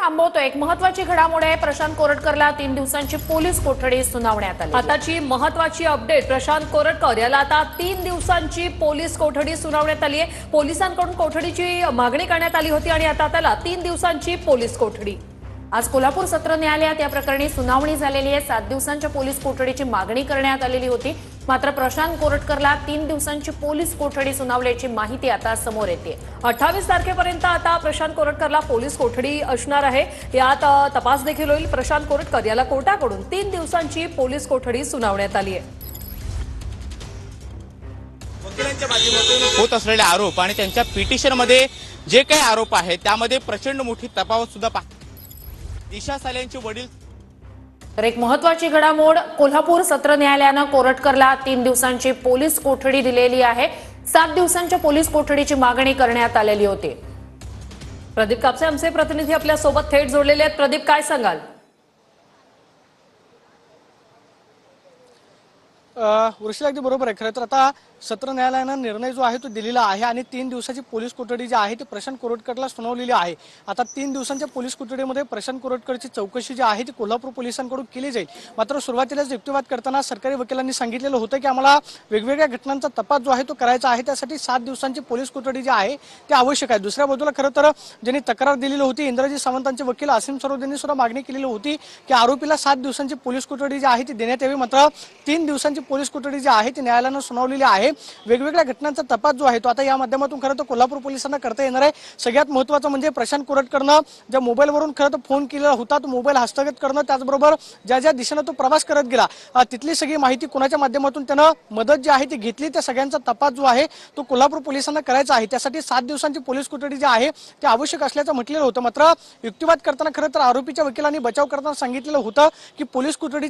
थांबवतोय एक महत्त्वाची घडामोड आहे। प्रशांत कोरटकरला 3 दिवसांची पोलीस कोठडी सुनावण्यात आली। आताची महत्त्वाची अपडेट, प्रशांत कोरटकर याला आता 3 दिवसांची पोलीस कोठडी सुनावण्यात आली आहे। पोलिसांकडून कोठडीची मागणी करण्यात आली होती आणि आता त्याला 3 दिवसांची पोलीस कोठडी। आज कोल्हापूर सत्र न्यायालयात या प्रकरणी सुनावणी झालेली आहे। 7 दिवसांच्या पोलीस कोठडीची मागणी करण्यात आलेली होती, मात्र प्रशांत कोरटकरला 3 दिवसांची पोलीस कोठडी सुनावल्याची माहिती आता समोर येते। 28 तारखेपर्यंत आता प्रशांत कोरटकरला पोलीस कोठडी असणार आहे। यात तपास देखील होईल। प्रशांत कोरटकर याला कोर्टाकडून 3 दिवसांची पोलीस कोठडी सुनावण्यात आली आहे। वकिलांच्या माध्यमातून होत असलेले आरोप आणि त्यांच्या पिटिशनमध्ये जे काही आरोप आहेत त्यामध्ये प्रचंड मोठी तफावत सुद्धा दिशा सालेंचे वडील। तर एक महत्त्वाची घडामोड, कोल्हापूर सत्र न्यायालयानं कोरटकरला 3 दिवसांची पोलीस कोठडी दिलेली आहे। 7 दिवसांच्या पोलीस कोठडीची मागणी करण्यात आलेली होती। प्रदीप कापसे आमचे प्रतिनिधी आपल्या सोबत थेट जोडलेले आहेत। प्रदीप, काय सांगाल? वृषा अगदी बरोबर आहे। खरं तर आता सत्र न्यायालयानं निर्णय जो आहे तो दिलेला आहे आणि 3 दिवसाची पोलीस कोठडी जी आहे ती प्रशांत कोरटकरला सुनावलेली आहे। आता 3 दिवसांच्या पोलीस कोठडीमध्ये प्रशांत कोरटकरची चौकशी जी आहे ती कोल्हापूर पोलिसांकडून केली जाईल। मात्र सुरुवातीलाच युक्तिवाद करताना सरकारी वकिलांनी सांगितलेलं होतं की आम्हाला वेगवेगळ्या घटनांचा तपास जो आहे तो करायचा आहे, त्यासाठी 7 दिवसांची पोलीस कोठडी जी आहे ती आवश्यक आहे। दुसऱ्या बाजूला खरं तर ज्यांनी तक्रार दिलेली होती, इंद्रजीत सावंतांचे वकील आसिम सरोद यांनी सुद्धा मागणी केलेली होती की आरोपीला 7 दिवसांची पोलीस कोठडी जी आहे ती देण्यात यावी। मात्र 3 दिवसांची पोलीस कोठडी जी आहे ती न्यायालयानं सुनावलेली आहे। वेगवेगळ्या घटनांचा तपास जो आहे तो आता या माध्यमातून खरं तर कोल्हापूर पोलिसांना करता येणार आहे। सगळ्यात महत्त्वाचं म्हणजे प्रशांत कोरटकरनं ज्या मोबाईलवरून खरं तर फोन केलेला होता तो मोबाईल हस्तगत करणं, त्याचबरोबर ज्या ज्या दिशेनं तो प्रवास करत गेला तिथली सगळी माहिती कोणाच्या माध्यमातून त्यानं मदत जी आहे ती घेतली, त्या सगळ्यांचा तपास जो आहे तो कोल्हापूर पोलिसांना करायचा आहे। त्यासाठी 7 दिवसांची पोलीस कोठडी जी आहे ती आवश्यक असल्याचं म्हटलेलं होतं। मात्र युक्तिवाद करताना खरं तर आरोपीच्या वकिलांनी बचाव करताना सांगितलेलं होतं की पोलीस कोठडी